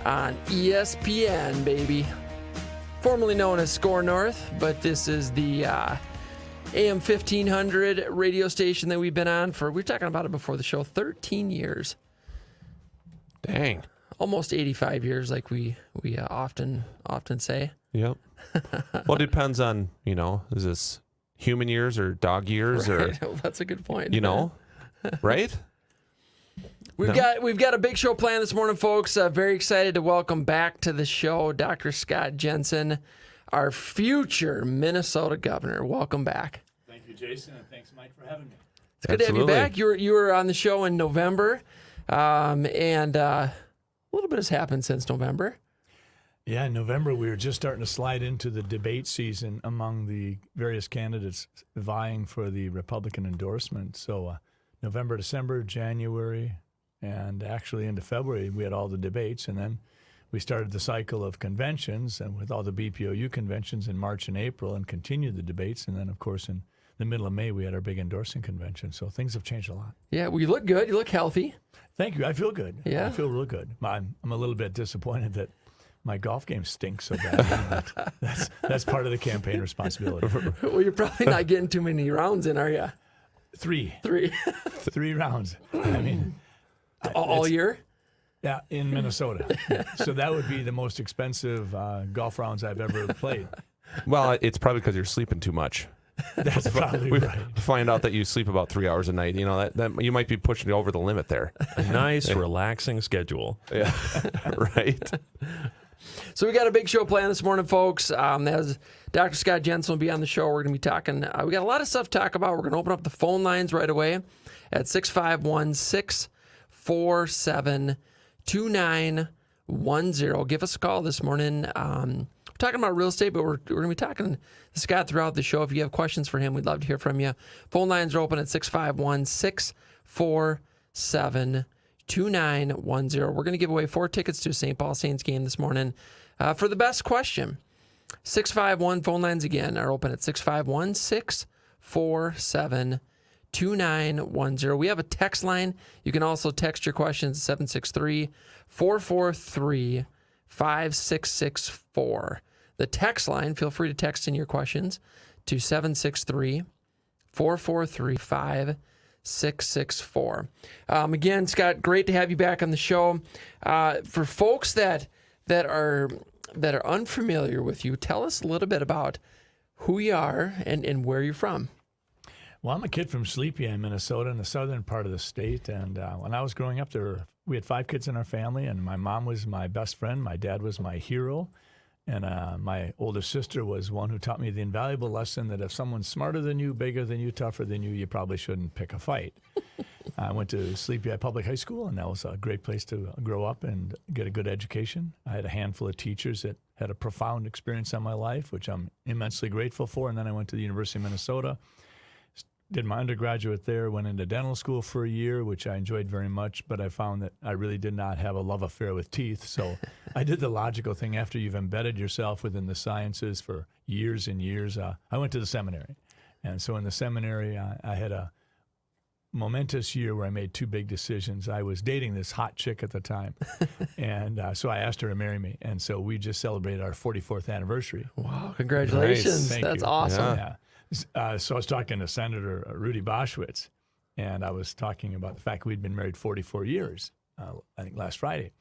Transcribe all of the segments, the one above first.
on ESPN, baby. Formerly known as Score North, but this is the AM 1500 radio station that we've been on for, we were talking about it before the show, 13 years. Dang. Almost 85 years, like we often say. Yep. Well, it depends on, is this human years or dog years? Right. Or That's a good point. Right? We've got a big show planned this morning, folks. Very excited to welcome back to the show Dr. Scott Jensen, our future Minnesota governor. Welcome back. Thank you, Jason, and thanks, Mike, for having me. It's good to have you back. You were on the show in November, and a little bit has happened since November. Yeah, in November, we were just starting to slide into the debate season among the various candidates vying for the Republican endorsement. So November, December, January, and actually into February, we had all the debates. And then we started the cycle of conventions, and with all the BPOU conventions in March and April, and continued the debates. And then, of course, in the middle of May, we had our big endorsing convention. So things have changed a lot. Yeah, well, you look good. You look healthy. Thank you. I feel good. Yeah. I feel real good. I'm a little bit disappointed that my golf game stinks so bad. That's part of the campaign responsibility. Well, you're probably not getting too many rounds in, are you? Three rounds. I mean, all year? Yeah, in Minnesota. So that would be the most expensive golf rounds I've ever played. Well, it's probably because you're sleeping too much. That's probably right. Find out that you sleep about 3 hours a night. That you might be pushing over the limit there. A nice, relaxing schedule. Yeah, right. So we got a big show planned this morning, folks. As Dr. Scott Jensen will be on the show, we're going to be talking. We got a lot of stuff to talk about. We're going to open up the phone lines right away at 651-647-2910. Give us a call this morning. We're talking about real estate, but we're going to be talking to Scott throughout the show. If you have questions for him, we'd love to hear from you. Phone lines are open at 651-647-2910. We're going to give away 4 tickets to a St. Paul Saints game this morning for the best question. 651 phone lines again are open at 651-647-2910. We have a text line. You can also text your questions at 763-443-5664. The text line, feel free to text in your questions to 763-443-5664. Again, Scott, great to have you back on the show. For folks that are unfamiliar with you, tell us a little bit about who you are and where you're from. Well, I'm a kid from Sleepy, Minnesota, in the southern part of the state. And when I was growing up, we had 5 kids in our family, and my mom was my best friend. My dad was my hero. And my older sister was one who taught me the invaluable lesson that if someone's smarter than you, bigger than you, tougher than you, you probably shouldn't pick a fight. I went to Sleepy Public High School, and that was a great place to grow up and get a good education. I had a handful of teachers that had a profound experience on my life, which I'm immensely grateful for. And then I went to the University of Minnesota, did my undergraduate there, went into dental school for a year, which I enjoyed very much, but I found that I really did not have a love affair with teeth. So I did the logical thing after you've embedded yourself within the sciences for years and years. I went to the seminary. And so in the seminary, I had a momentous year where I made 2 big decisions. I was dating this hot chick at the time, and so I asked her to marry me. And so we just celebrated our 44th anniversary. Wow, congratulations. Nice. That's you. Awesome. Yeah. So I was talking to Senator Rudy Boschwitz, and I was talking about the fact we'd been married 44 years, I think last Friday.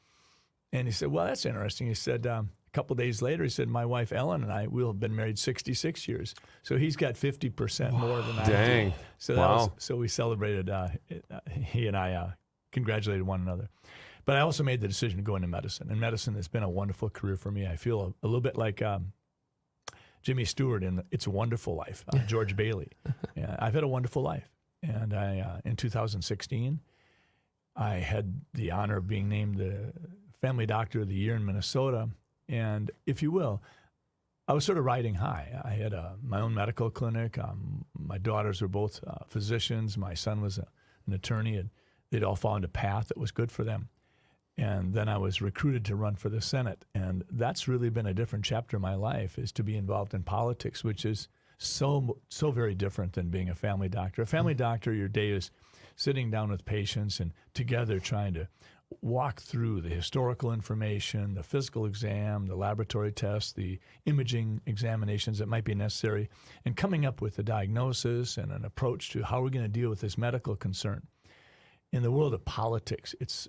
And he said, well, that's interesting. He said, a couple of days later, he said, my wife Ellen and I will have been married 66 years. So he's got 50% more than I do. Dang. So so we celebrated, he and I congratulated one another. But I also made the decision to go into medicine. And medicine has been a wonderful career for me. I feel a little bit like Jimmy Stewart in It's a Wonderful Life, George Bailey. Yeah, I've had a wonderful life. And in 2016, I had the honor of being named the Family Doctor of the Year in Minnesota. And if you will, I was sort of riding high. I had my own medical clinic. My daughters were both physicians. My son was an attorney. And they'd all found a path that was good for them. And then I was recruited to run for the Senate. And that's really been a different chapter of my life, is to be involved in politics, which is so very different than being a family doctor. A family doctor, your day is sitting down with patients and together trying to walk through the historical information, the physical exam, the laboratory tests, the imaging examinations that might be necessary, and coming up with a diagnosis and an approach to how we're going to deal with this medical concern. In the world of politics, it's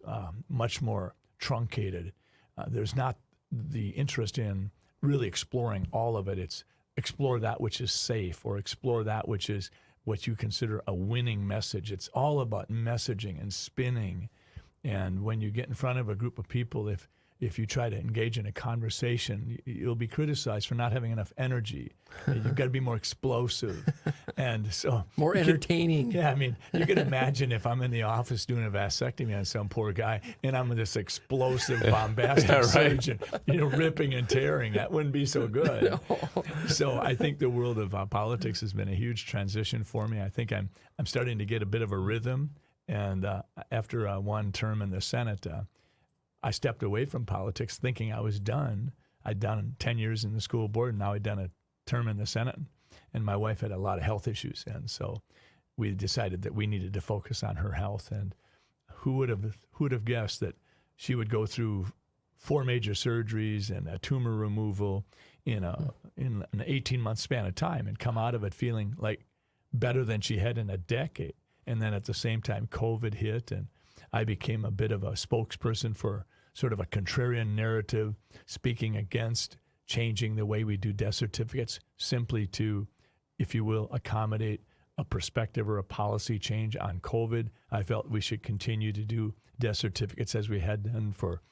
much more truncated. There's not the interest in really exploring all of it. It's explore that which is safe, or explore that which is what you consider a winning message. It's all about messaging and spinning. And when you get in front of a group of people, if you try to engage in a conversation, you'll be criticized for not having enough energy. You've got to be more explosive. And so more entertaining. I mean, you can imagine if I'm in the office doing a vasectomy on some poor guy, and I'm this explosive, bombastic surgeon, ripping and tearing. That wouldn't be so good. No. So I think the world of politics has been a huge transition for me. I think I'm starting to get a bit of a rhythm. And after one term in the Senate, I stepped away from politics thinking I was done. I'd done 10 years in the school board, and now I'd done a term in the Senate. And my wife had a lot of health issues. And so we decided that we needed to focus on her health. And who would have guessed that she would go through 4 major surgeries and a tumor removal in an 18-month span of time and come out of it feeling like better than she had in a decade. And then at the same time, COVID hit, and I became a bit of a spokesperson for sort of a contrarian narrative, speaking against changing the way we do death certificates simply to, if you will, accommodate a perspective or a policy change on COVID. I felt we should continue to do death certificates as we had done for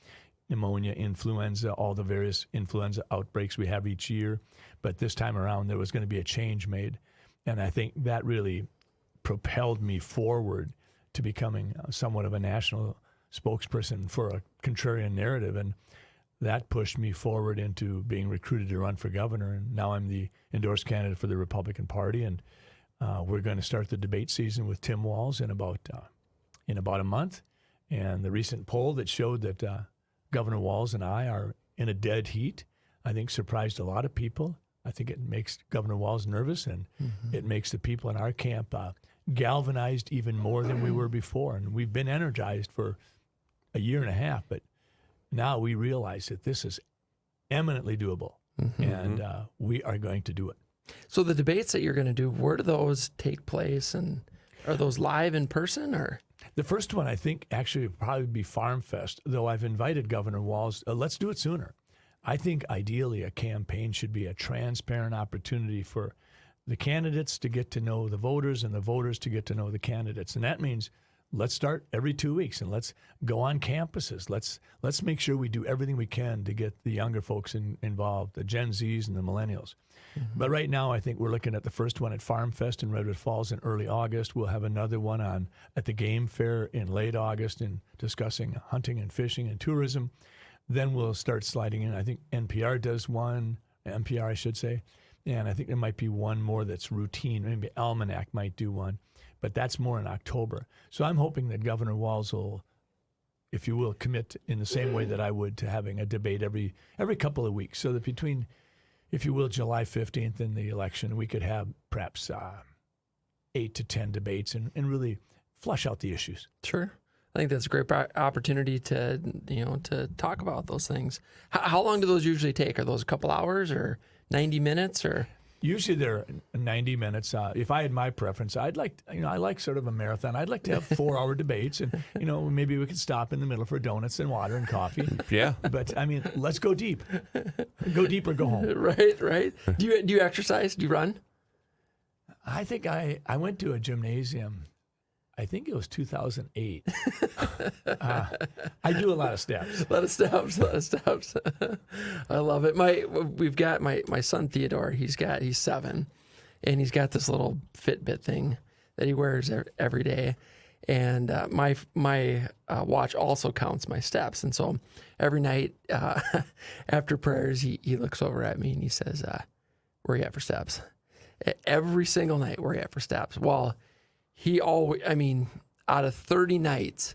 pneumonia, influenza, all the various influenza outbreaks we have each year. But this time around, there was going to be a change made. And I think that really propelled me forward to becoming somewhat of a national spokesperson for a contrarian narrative. And that pushed me forward into being recruited to run for governor. And now I'm the endorsed candidate for the Republican Party. And we're going to start the debate season with Tim Walz in about a month. And the recent poll that showed that Governor Walz and I are in a dead heat, I think surprised a lot of people. I think it makes Governor Walz nervous, and it makes the people in our camp galvanized even more than we were before. And we've been energized for a year and a half, but now we realize that this is eminently doable, and we are going to do it. So the debates that you're going to do, where do those take place, and are those live in person, or? The first one, I think, actually would probably be Farm Fest, though I've invited Governor Walz. Let's do it sooner. I think ideally a campaign should be a transparent opportunity for the candidates to get to know the voters and the voters to get to know the candidates. And that means let's start every 2 weeks and let's go on campuses. Let's make sure we do everything we can to get the younger folks involved, the Gen Zs and the millennials. But right now, I think we're looking at the first one at Farm Fest in Redwood Falls in early August. We'll have another one at the Game Fair in late August in discussing hunting and fishing and tourism. Then we'll start sliding in. I think NPR does one, NPR I should say, and I think there might be one more that's routine. Maybe Almanac might do one, but that's more in October. So I'm hoping that Governor Walz will, if you will, commit in the same way that I would to having a debate every couple of weeks, so that between, if you will, July 15th and the election, we could have perhaps 8 to 10 debates and really flush out the issues. Sure. I think that's a great opportunity to talk about those things. How long do those usually take? Are those a couple hours or 90 minutes or? Usually they're 90 minutes. If I had my preference, I like sort of a marathon. I'd like to have 4-hour debates, and maybe we could stop in the middle for donuts and water and coffee. Yeah. But I mean, let's go deep. Go deep or go home. Right. Do you exercise? Do you run? I think I went to a gymnasium. I think it was 2008. I do a lot of steps. A lot of steps. I love it. We've got my son Theodore. He's 7, and he's got this little Fitbit thing that he wears every day. And my watch also counts my steps. And so every night after prayers, he looks over at me and he says, "Where are you at for steps?" Every single night, where are you at for steps? Well, he always, out of 30 nights,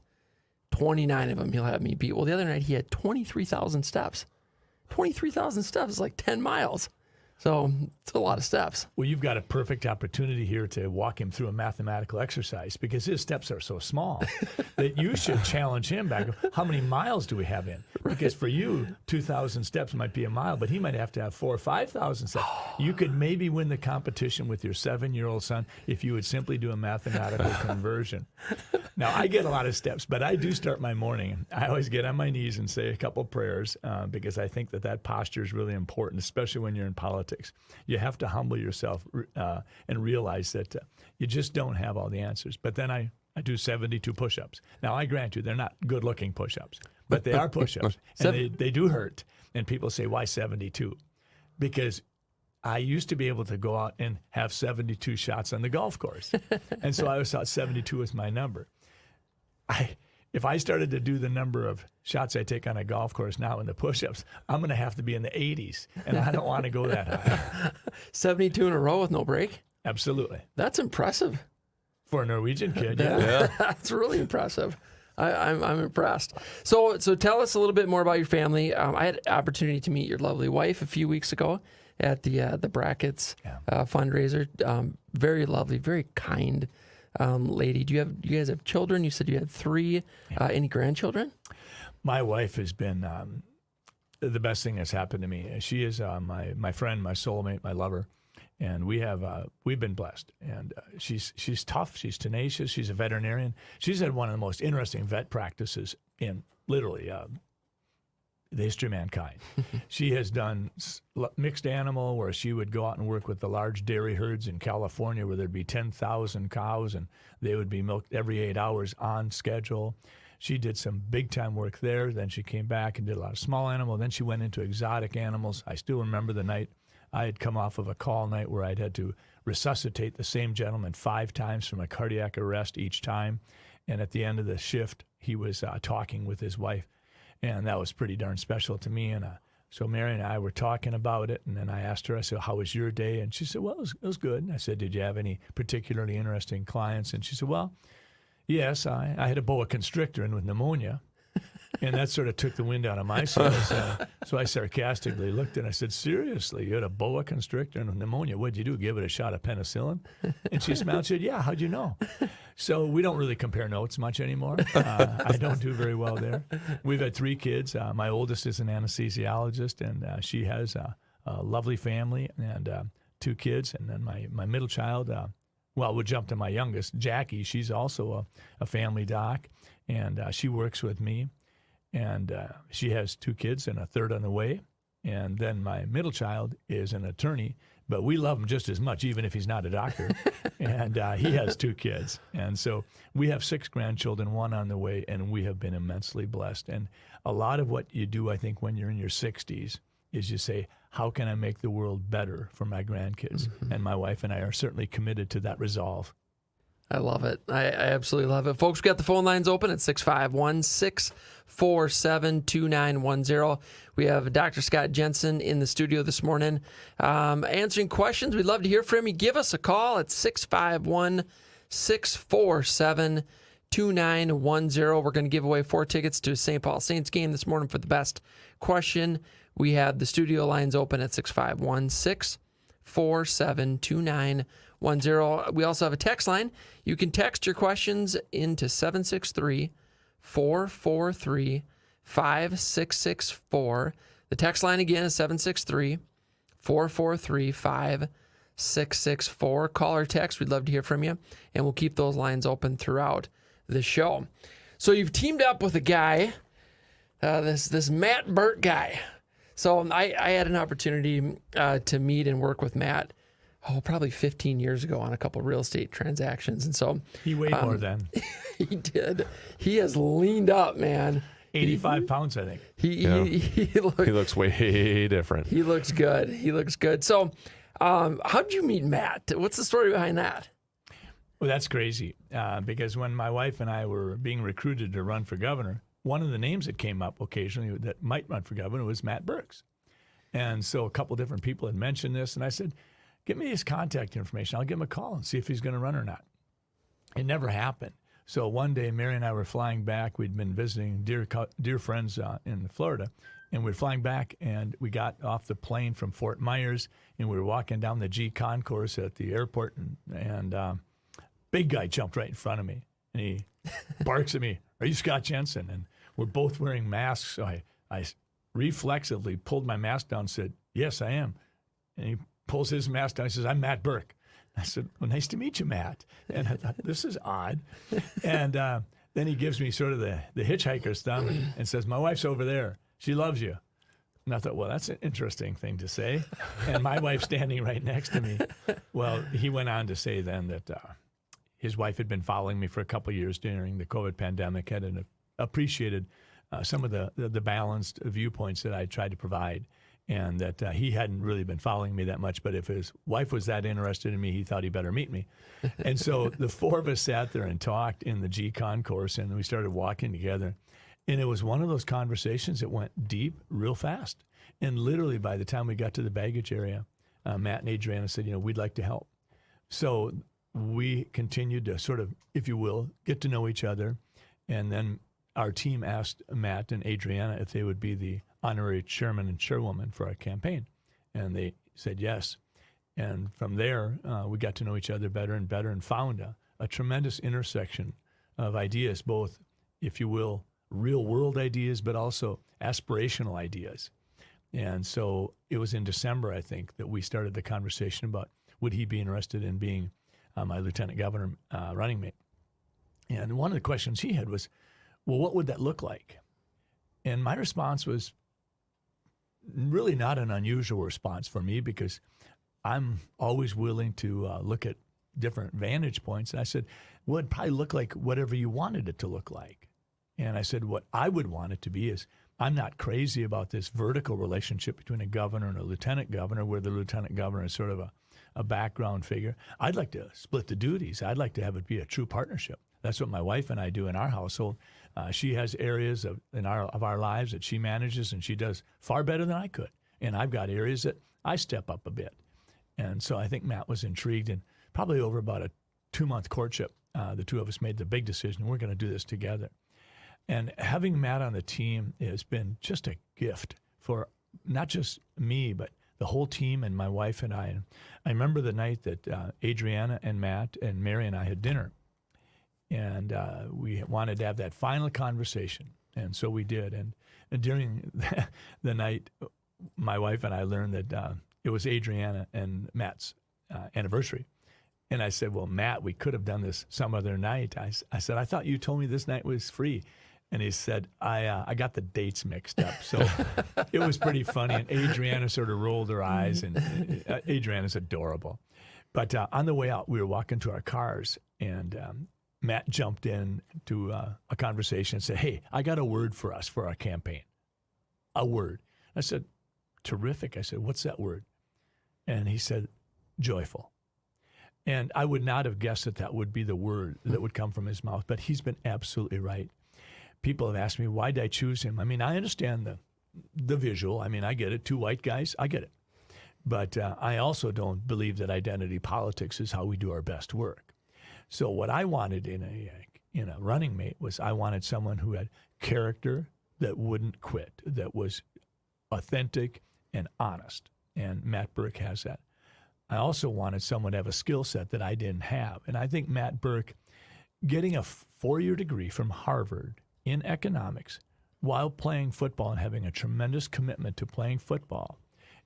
29 of them he'll have me beat. Well, the other night he had 23,000 steps. 23,000 steps is like 10 miles. So it's a lot of steps. Well, you've got a perfect opportunity here to walk him through a mathematical exercise because his steps are so small that you should challenge him back. How many miles do we have in? Because for you, 2,000 steps might be a mile, but he might have to have 4,000 or 5,000 steps. You could maybe win the competition with your 7-year-old son if you would simply do a mathematical conversion. Now, I get a lot of steps, but I do start my morning. I always get on my knees and say a couple prayers because I think that posture is really important, especially when you're in politics. You have to humble yourself and realize that you just don't have all the answers. But then I do 72 push-ups. Now, I grant you, they're not good-looking push-ups, but they are push-ups, and they do hurt. And people say, why 72? Because I used to be able to go out and have 72 shots on the golf course. And so I always thought 72 was my number. If I started to do the number of shots I take on a golf course now in the push-ups, I'm going to have to be in the 80s, and I don't want to go that high. 72 in a row with no break? Absolutely. That's impressive. For a Norwegian kid, yeah. That's really impressive. I'm impressed. So tell us a little bit more about your family. I had an opportunity to meet your lovely wife a few weeks ago at the Brackets fundraiser. Very lovely, very kind lady. Do you guys have children? You said you had 3. Any grandchildren? My wife has been the best thing that's happened to me. She is my friend, my soulmate, my lover, and we've been blessed. And she's tough. She's tenacious. She's a veterinarian. She's had one of the most interesting vet practices in literally the history of mankind. She has done mixed animal where she would go out and work with the large dairy herds in California where there'd be 10,000 cows and they would be milked every 8 hours on schedule. She did some big-time work there. Then she came back and did a lot of small animal. Then she went into exotic animals. I still remember the night I had come off of a call night where I'd had to resuscitate the same gentleman 5 times from a cardiac arrest each time. And at the end of the shift, he was talking with his wife. And that was pretty darn special to me. And so Mary and I were talking about it. And then I asked her, I said, how was your day? And she said, well, it was good. And I said, did you have any particularly interesting clients? And she said, well, yes, I had a boa constrictor in with pneumonia. And that sort of took the wind out of my sails. So I sarcastically looked and I said, seriously, you had a boa constrictor and pneumonia. What'd you do, give it a shot of penicillin? And she smiled and said, yeah, how'd you know? So we don't really compare notes much anymore. I don't do very well there. We've had 3 kids. My oldest is an anesthesiologist, and she has a lovely family and 2 kids. And then my middle child, we'll jump to my youngest, Jackie. She's also a family doc, and she works with me. And she has 2 kids and a third on the way. And then my middle child is an attorney, but we love him just as much, even if he's not a doctor. And he has 2 kids. And so we have 6 grandchildren, 1 on the way, and we have been immensely blessed. And a lot of what you do, I think, when you're in your 60s is you say, how can I make the world better for my grandkids? Mm-hmm. And my wife and I are certainly committed to that resolve. I love it. I absolutely love it. Folks, we got the phone lines open at 651-647-2910. We have Dr. Scott Jensen in the studio this morning answering questions. We'd love to hear from you. Give us a call at 651-647-2910. We're going to give away 4 tickets to a St. Paul Saints game this morning for the best question. We have the studio lines open at 651-647-2910. We also have a text line. You can text your questions into 763-443-5664. The text line again is 763-443-5664. Call or text. We'd love to hear from you, and we'll keep those lines open throughout the show. So you've teamed up with a guy, this Matt Burt guy. So I had an opportunity to meet and work with Matt probably 15 years ago on a couple of real estate transactions. And so he weighed more then. He did. He has leaned up, man. 85 pounds, I think. He looks way different. He looks good. So how did you meet Matt? What's the story behind that? Well, that's crazy because when my wife and I were being recruited to run for governor, one of the names that came up occasionally that might run for governor was Matt Burks. And so a couple different people had mentioned this, and I said, give me his contact information. I'll give him a call and see if he's going to run or not. It never happened. So one day, Mary and I were flying back. We'd been visiting dear friends in Florida, And we were flying back, and we got off the plane from Fort Myers, and we were walking down the G concourse at the airport, and big guy jumped right in front of me, and he barks at me, "Are you Scott Jensen?" And we're both wearing masks, so I reflexively pulled my mask down and said, "Yes, I am." And he pulls his mask down and says, "I'm Matt Burke." I said, "Well, nice to meet you, Matt." And I thought, this is odd. And then he gives me sort of the hitchhiker's thumb and says, "My wife's over there. She loves you." And I thought, well, that's an interesting thing to say. And my wife's standing right next to me. Well, he went on to say then that his wife had been following me for a couple of years during the COVID pandemic, had appreciated some of the balanced viewpoints that I tried to provide, and that he hadn't really been following me that much. But if his wife was that interested in me, he thought he better meet me. And so the four of us sat there and talked in the G concourse, and we started walking together. And it was one of those conversations that went deep real fast. And literally by the time we got to the baggage area, Matt and Adriana said, we'd like to help. So we continued to sort of, if you will, get to know each other. And then our team asked Matt and Adriana if they would be the honorary chairman and chairwoman for our campaign. And they said yes. And from there, we got to know each other better and found a tremendous intersection of ideas, both, if you will, real world ideas, but also aspirational ideas. And so it was in December, I think, that we started the conversation about would he be interested in being my lieutenant governor running mate. And one of the questions he had was, well, what would that look like? And my response was really not an unusual response for me, because I'm always willing to look at different vantage points. And I said, well, it'd probably look like whatever you wanted it to look like. And I said, what I would want it to be is, I'm not crazy about this vertical relationship between a governor and a lieutenant governor, where the lieutenant governor is sort of a background figure. I'd like to split the duties. I'd like to have it be a true partnership. That's what my wife and I do in our household. She has areas of our lives that she manages, and she does far better than I could. And I've got areas that I step up a bit. And so I think Matt was intrigued, and probably over about a 2-month courtship, the two of us made the big decision, we're going to do this together. And having Matt on the team has been just a gift for not just me, but the whole team and my wife and I. And I remember the night that Adriana and Matt and Mary and I had dinner. And we wanted to have that final conversation. And so we did. And during the night, my wife and I learned that it was Adriana and Matt's anniversary. And I said, well, Matt, we could have done this some other night. I said, I thought you told me this night was free. And he said, I got the dates mixed up. So it was pretty funny. And Adriana sort of rolled her eyes. And Adriana's adorable. But on the way out, we were walking to our cars. And Matt jumped in to a conversation and said, hey, I got a word for us for our campaign. A word. I said, terrific. I said, what's that word? And he said, joyful. And I would not have guessed that that would be the word that would come from his mouth, but he's been absolutely right. People have asked me, why did I choose him? I mean, I understand the visual. I mean, I get it. 2 white guys, I get it. But I also don't believe that identity politics is how we do our best work. So what I wanted in a running mate was, I wanted someone who had character, that wouldn't quit, that was authentic and honest. And Matt Burke has that. I also wanted someone to have a skill set that I didn't have. And I think Matt Burke, getting a 4-year degree from Harvard in economics while playing football and having a tremendous commitment to playing football,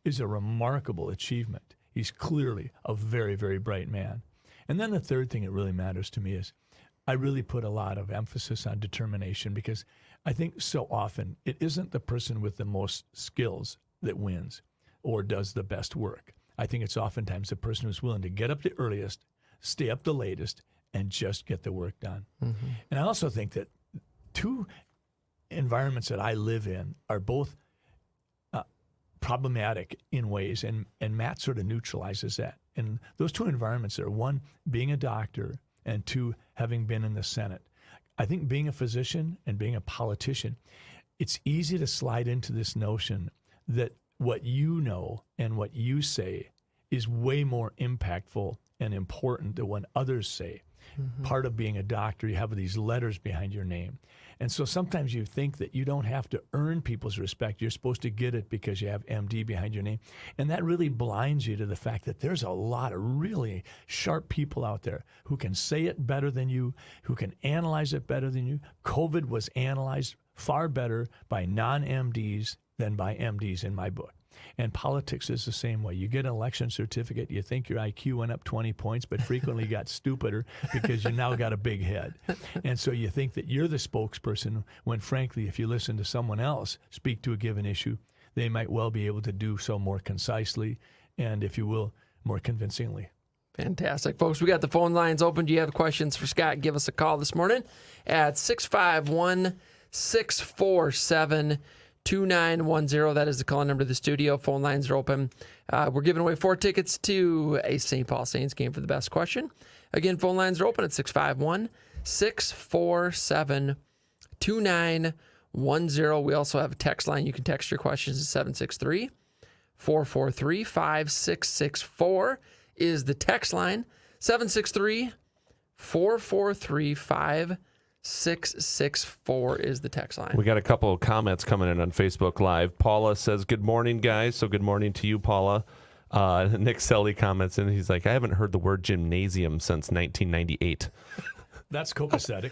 is a remarkable achievement. He's clearly a very, very bright man. And then the third thing that really matters to me is, I really put a lot of emphasis on determination, because I think so often it isn't the person with the most skills that wins or does the best work. I think it's oftentimes the person who's willing to get up the earliest, stay up the latest, and just get the work done. Mm-hmm. And I also think that 2 environments that I live in are both problematic in ways, and Matt sort of neutralizes that. And those 2 environments are, 1, being a doctor, and 2, having been in the Senate. I think being a physician and being a politician, it's easy to slide into this notion that what you know and what you say is way more impactful and important than what others say. Mm-hmm. Part of being a doctor, you have these letters behind your name. And so sometimes you think that you don't have to earn people's respect. You're supposed to get it because you have MD behind your name. And that really blinds you to the fact that there's a lot of really sharp people out there who can say it better than you, who can analyze it better than you. COVID was analyzed far better by non-MDs than by MDs in my book. And politics is the same way. You get an election certificate, you think your IQ went up 20 points, but frequently got stupider because you now got a big head. And so you think that you're the spokesperson when, frankly, if you listen to someone else speak to a given issue, they might well be able to do so more concisely and, if you will, more convincingly. Fantastic. Folks, we got the phone lines open. Do you have questions for Scott? Give us a call this morning at 651-647-2910. That is the call number of the studio. Phone lines are open. We're giving away 4 tickets to a St. Paul Saints game for the best question. Again, phone lines are open at 651-647-2910. We also have a text line. You can text your questions to 763-443-5664 is the text line. 763-443-5664 is the text line. We got a couple of comments coming in on Facebook Live. Paula says, good morning, guys. So good morning to you, Paula. Nick Selly comments, and he's like, I haven't heard the word gymnasium since 1998. That's copacetic.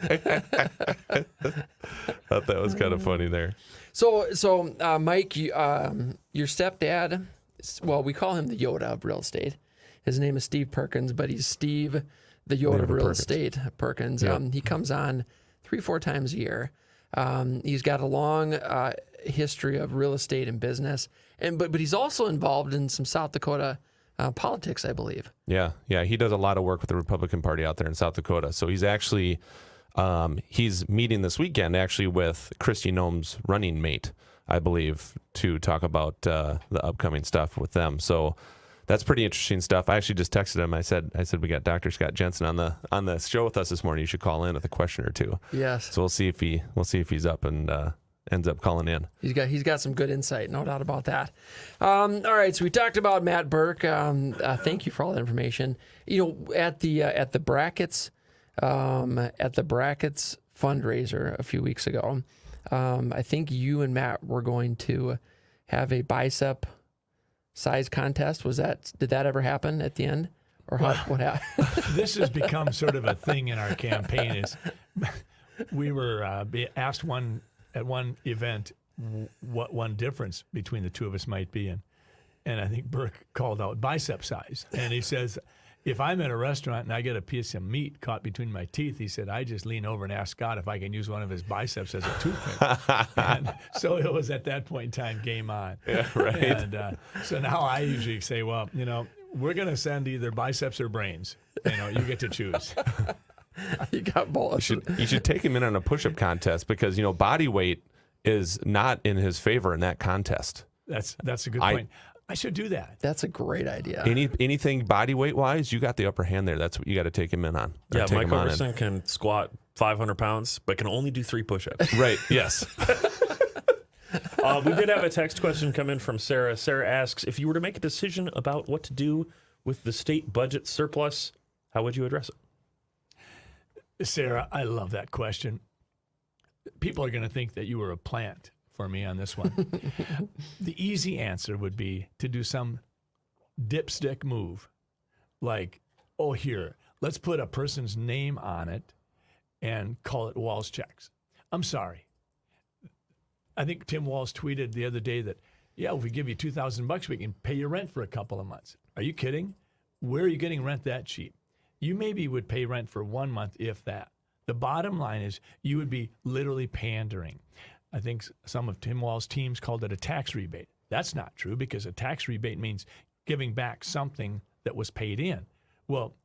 Thought that was kind of funny there. So Mike, your stepdad, well, we call him the Yoda of real estate. His name is Steve Perkins, but he's Steve, the Yoda of real estate, Perkins. Yep. He comes on 3-4 times a year. He's got a long history of real estate and business, but he's also involved in some South Dakota politics, I believe. Yeah. He does a lot of work with the Republican Party out there in South Dakota. So he's actually he's meeting this weekend actually with Kristi Noem's running mate, I believe, to talk about the upcoming stuff with them. So that's pretty interesting stuff. I actually just texted him. I said we got Dr. Scott Jensen on the show with us this morning. You should call in with a question or two. Yes. So we'll see if he's up and ends up calling in. He's got some good insight, no doubt about that. All right, so we talked about Matt Burke. Thank you for all that information. At the brackets fundraiser a few weeks ago, I think you and Matt were going to have a bicep size contest. Did that ever happen at the end, or what happened? This has become sort of a thing in our campaign. Is we were asked at one event what one difference between the two of us might be, and I think Burke called out bicep size, and he says, if I'm at a restaurant and I get a piece of meat caught between my teeth, he said, I just lean over and ask Scott if I can use one of his biceps as a toothpick. And so it was at that point in time, game on. Yeah, right. And so now I usually say, well, we're going to send either biceps or brains. You get to choose. You got both. You should take him in on a push-up contest because, body weight is not in his favor in that contest. That's a good point. I should do that. That's a great idea. Anything body weight wise, you got the upper hand there. That's what you got to take him in on. Yeah, Mike Ouverson can squat 500 pounds, but can only do 3 push-ups. Right. Yes. We did have a text question come in from Sarah. Sarah asks, if you were to make a decision about what to do with the state budget surplus, how would you address it? Sarah, I love that question. People are going to think that you were a plant for me on this one. The easy answer would be to do some dipstick move, like, here, let's put a person's name on it and call it Walls checks. I'm sorry. I think Tim Walls tweeted the other day that, if we give you $2,000, we can pay your rent for a couple of months. Are you kidding? Where are you getting rent that cheap? You maybe would pay rent for 1 month, if that. The bottom line is you would be literally pandering. I think some of Tim Walls' teams called it a tax rebate. That's not true, because a tax rebate means giving back something that was paid in. Well,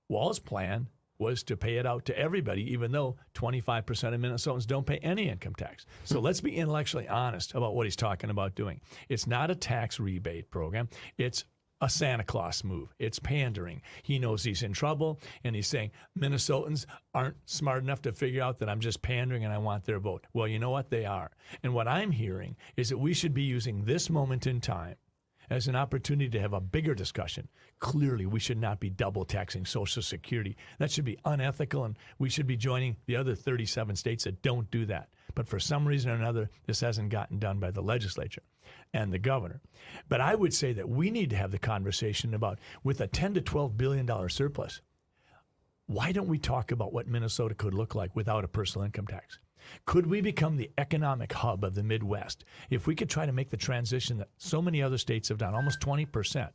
Walls' plan was to pay it out to everybody, even though 25% of Minnesotans don't pay any income tax. So let's be intellectually honest about what he's talking about doing. It's not a tax rebate program. It's a Santa Claus move. It's pandering. He knows he's in trouble, and he's saying Minnesotans aren't smart enough to figure out that I'm just pandering and I want their vote. Well, you know what? They are. And what I'm hearing is that we should be using this moment in time as an opportunity to have a bigger discussion. Clearly, we should not be double taxing Social Security. That should be unethical, and we should be joining the other 37 states that don't do that. But for some reason or another, this hasn't gotten done by the legislature and the governor. But I would say that we need to have the conversation about, with a $10 to $12 billion surplus, why don't we talk about what Minnesota could look like without a personal income tax? Could we become the economic hub of the Midwest? If we could try to make the transition that so many other states have done, almost 20%,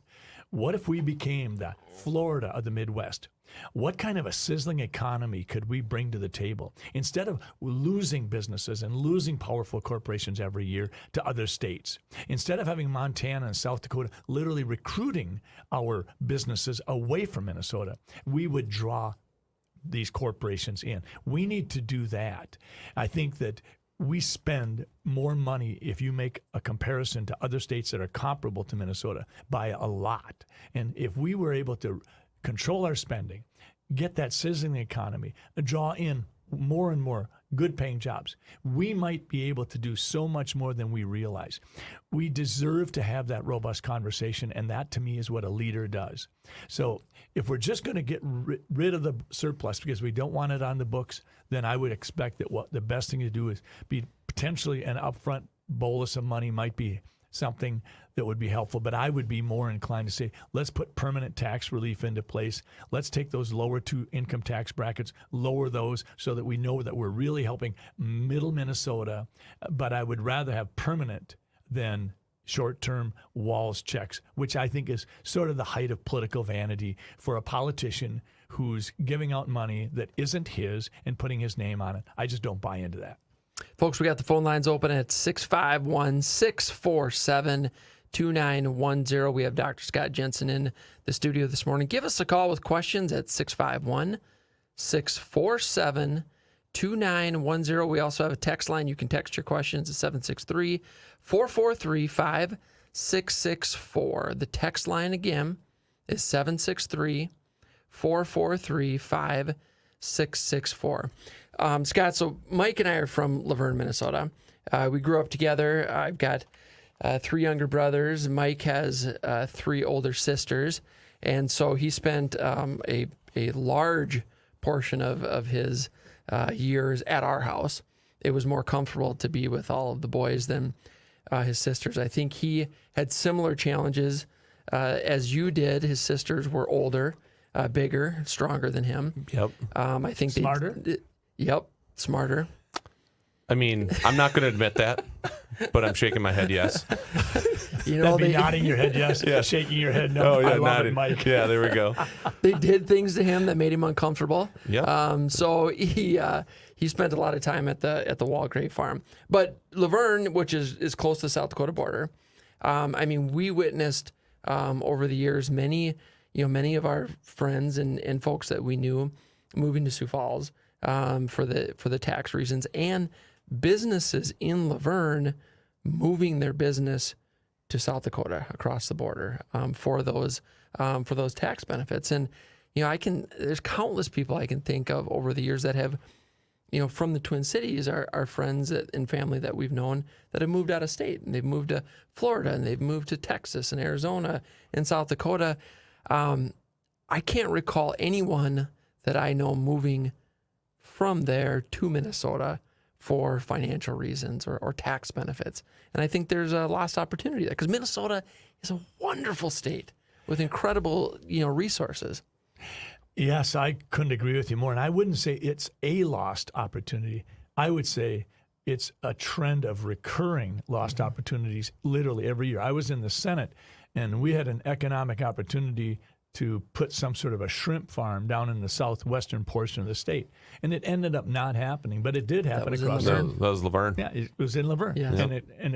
what if we became the Florida of the Midwest? What kind of a sizzling economy could we bring to the table? Instead of losing businesses and losing powerful corporations every year to other states, instead of having Montana and South Dakota literally recruiting our businesses away from Minnesota, we would draw these corporations in. We need to do that. I think that we spend more money, if you make a comparison to other states that are comparable to Minnesota, by a lot. And if we were able to control our spending, get that sizzling economy, draw in more and more good-paying jobs, we might be able to do so much more than we realize. We deserve to have that robust conversation, and that, to me, is what a leader does. So if we're just going to get rid of the surplus because we don't want it on the books, then I would expect that what the best thing to do is be potentially an upfront bolus of money might be something that would be helpful. But I would be more inclined to say, let's put permanent tax relief into place. Let's take those lower two income tax brackets, lower those so that we know that we're really helping middle Minnesota. But I would rather have permanent than short-term walls checks, which I think is sort of the height of political vanity for a politician who's giving out money that isn't his and putting his name on it. I just don't buy into that. Folks, we got the phone lines open at 651-647-2910. We have Dr. Scott Jensen in the studio this morning. Give us a call with questions at 651-647-2910. We also have a text line. You can text your questions at 763-443-5664. The text line again is 763-443-5664. Scott, so Mike and I are from Laverne, Minnesota. We grew up together. I've got 3 younger brothers. Mike has 3 older sisters. And so he spent a large portion of his years at our house. It was more comfortable to be with all of the boys than his sisters. I think he had similar challenges as you did. His sisters were older, bigger, stronger than him. Yep. I think Smarter? Yep, smarter. I mean, I'm not going to admit that, but I'm shaking my head yes. You know, That'd be nodding your head yes, shaking your head no. Oh, yeah, I love nodding. it, Mike. Yeah, there we go. they did things to him that made him uncomfortable. Yep. So he spent a lot of time at the Walgrave farm. But Laverne, which is close to the South Dakota border, I mean, we witnessed over the years many of our friends and folks that we knew moving to Sioux Falls for the tax reasons, and businesses in Laverne moving their business to South Dakota across the border for those tax benefits. And there's countless people I can think of over the years that have, from the Twin Cities, our friends and family that we've known that have moved out of state, and they've moved to Florida, and they've moved to Texas and Arizona and South Dakota. I can't recall anyone that I know moving from there to Minnesota for financial reasons or tax benefits. And I think there's a lost opportunity there because Minnesota is a wonderful state with incredible, resources. Yes, I couldn't agree with you more. And I wouldn't say it's a lost opportunity. I would say it's a trend of recurring lost opportunities literally every year. I was in the Senate, and we had an economic opportunity to put some sort of a shrimp farm down in the southwestern portion of the state. And it ended up not happening, but it did happen across That was Laverne. Yeah, it was in Laverne. Yeah.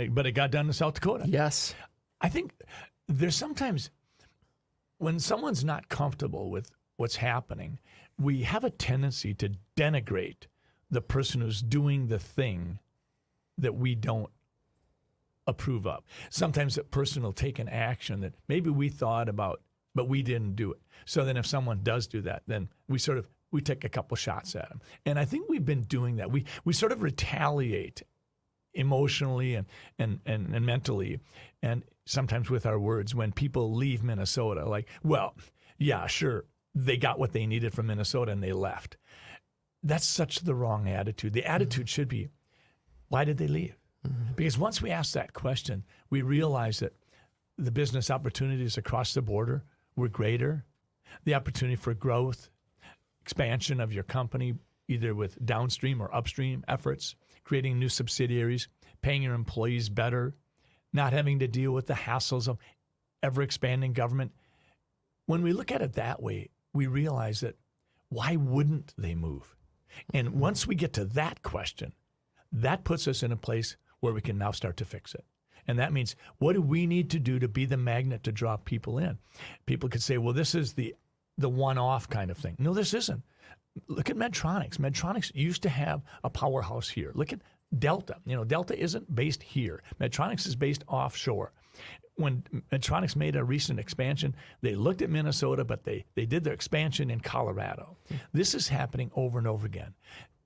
But it got done in South Dakota. Yes. I think there's sometimes when someone's not comfortable with what's happening, we have a tendency to denigrate the person who's doing the thing that we don't approve of. Sometimes that person will take an action that maybe we thought about, but we didn't do it. So then if someone does do that, then we take a couple shots at them. And I think we've been doing that. We sort of retaliate emotionally and mentally, and sometimes with our words when people leave Minnesota, like, well, yeah, sure, they got what they needed from Minnesota and they left. That's such the wrong attitude. The attitude should be, Why did they leave? Because once we ask that question, we realize that the business opportunities across the border were greater. The opportunity for growth, expansion of your company, either with downstream or upstream efforts, creating new subsidiaries, paying your employees better, not having to deal with the hassles of ever-expanding government. When we look at it that way, we realize that why wouldn't they move? And once we get to that question, that puts us in a place where we can now start to fix it. And that means, what do we need to do to be the magnet to draw people in? People could say, well, this is the one-off kind of thing. No, this isn't. Look at Medtronics. Medtronics used to have a powerhouse here. Look at Delta. Delta isn't based here. Medtronics is based offshore. When Medtronics made a recent expansion, they looked at Minnesota, but they did their expansion in Colorado. This is happening over and over again.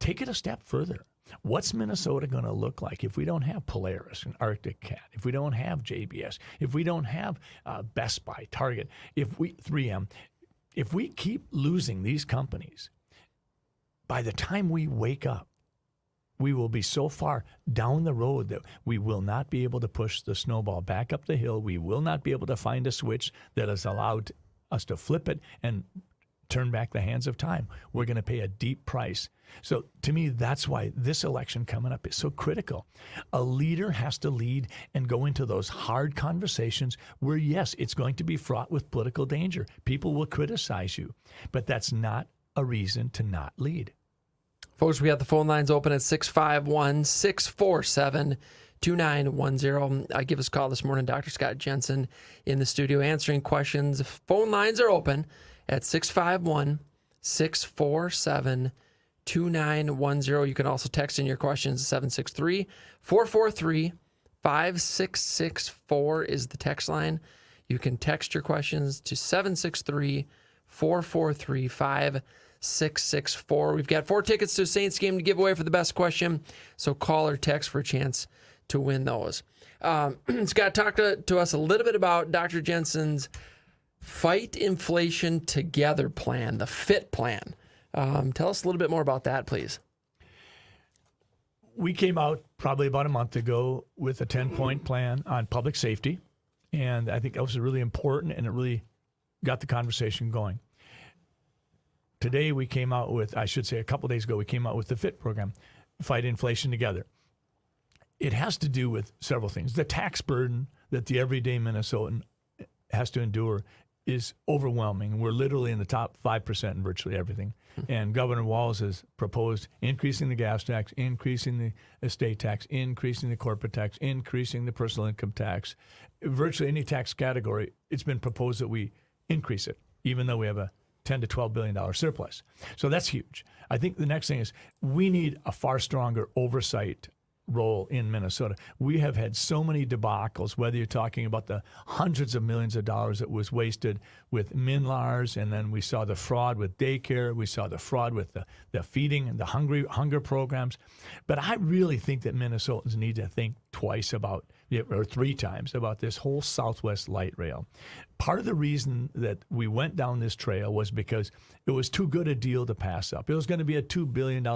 Take it a step further. What's Minnesota going to look like if we don't have Polaris and Arctic Cat, if we don't have JBS, if we don't have Best Buy, Target, 3M, if we keep losing these companies, by the time we wake up, we will be so far down the road that we will not be able to push the snowball back up the hill. We will not be able to find a switch that has allowed us to flip it and turn back the hands of time. We're going to pay a deep price. So to me, that's why this election coming up is so critical. A leader has to lead and go into those hard conversations where, yes, it's going to be fraught with political danger. People will criticize you, but that's not a reason to not lead. Folks, we have the phone lines open at 651-647-2910. Give us a call this morning. Dr. Scott Jensen in the studio answering questions. Phone lines are open at 651-647-2910. You can also text in your questions. 763-443-5664 is the text line. You can text your questions to 763-443-5664. 664. We've got 4 tickets to a Saints game to give away for the best question, so call or text for a chance to win those. Scott, talk to us a little bit about Dr. Jensen's Fight Inflation Together plan, the FIT plan. Tell us a little bit more about that, please. We came out probably about a month ago with a 10-point plan on public safety, and I think that was really important, and it really got the conversation going. Today we came out with, I should say a couple days ago, we came out with the FIT program, Fight Inflation Together. It has to do with several things. The tax burden that the everyday Minnesotan has to endure is overwhelming. We're literally in the top 5% in virtually everything. And Governor Walz has proposed increasing the gas tax, increasing the estate tax, increasing the corporate tax, increasing the personal income tax. Virtually any tax category, it's been proposed that we increase it, even though we have a $10 to $12 billion surplus. So that's huge. I think the next thing is we need a far stronger oversight role in Minnesota. We have had so many debacles, whether you're talking about the hundreds of millions of dollars that was wasted with MNLARS, and then we saw the fraud with daycare, we saw the fraud with the feeding and the hunger programs. But I really think that Minnesotans need to think twice about, or 3 times, about this whole Southwest Light Rail. Part of the reason that we went down this trail was because it was too good a deal to pass up. It was going to be a $2 billion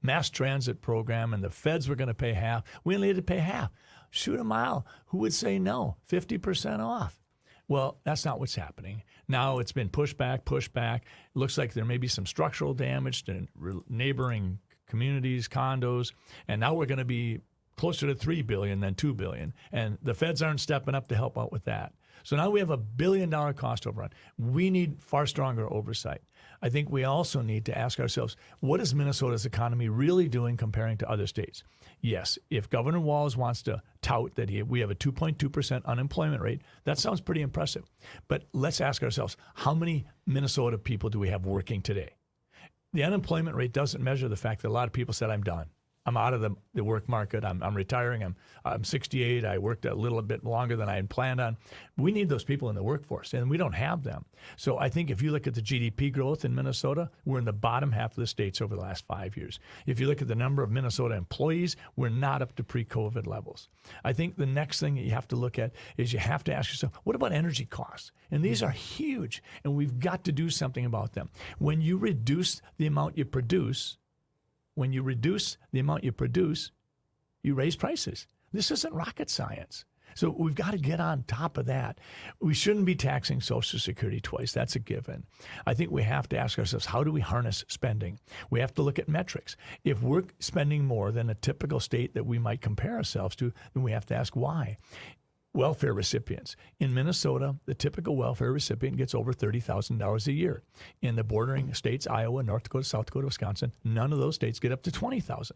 mass transit program, and the feds were going to pay half. We only had to pay half. Shoot a mile. Who would say no? 50% off. Well, that's not what's happening. Now it's been pushed back. It looks like there may be some structural damage to neighboring communities, condos, and now we're going to be closer to $3 billion than $2 billion, and the feds aren't stepping up to help out with that. So now we have a $1 billion cost overrun. We need far stronger oversight. I think we also need to ask ourselves, what is Minnesota's economy really doing comparing to other states? Yes, if Governor Walz wants to tout that we have a 2.2% unemployment rate, that sounds pretty impressive. But let's ask ourselves, how many Minnesota people do we have working today? The unemployment rate doesn't measure the fact that a lot of people said, I'm done. I'm out of the work market. I'm retiring. I'm 68. I worked a little bit longer than I had planned on. We need those people in the workforce, and we don't have them. So I think if you look at the GDP growth in Minnesota, we're in the bottom half of the states over the last 5 years. If you look at the number of Minnesota employees, we're not up to pre-COVID levels. I think the next thing that you have to look at is you have to ask yourself, what about energy costs? And these are huge, and we've got to do something about them. When you reduce the amount you produce, you raise prices. This isn't rocket science. So we've got to get on top of that. We shouldn't be taxing Social Security twice. That's a given. I think we have to ask ourselves, how do we harness spending? We have to look at metrics. If we're spending more than a typical state that we might compare ourselves to, then we have to ask why. Welfare recipients. In Minnesota, the typical welfare recipient gets over $30,000 a year. In the bordering states, Iowa, North Dakota, South Dakota, Wisconsin, none of those states get up to $20,000.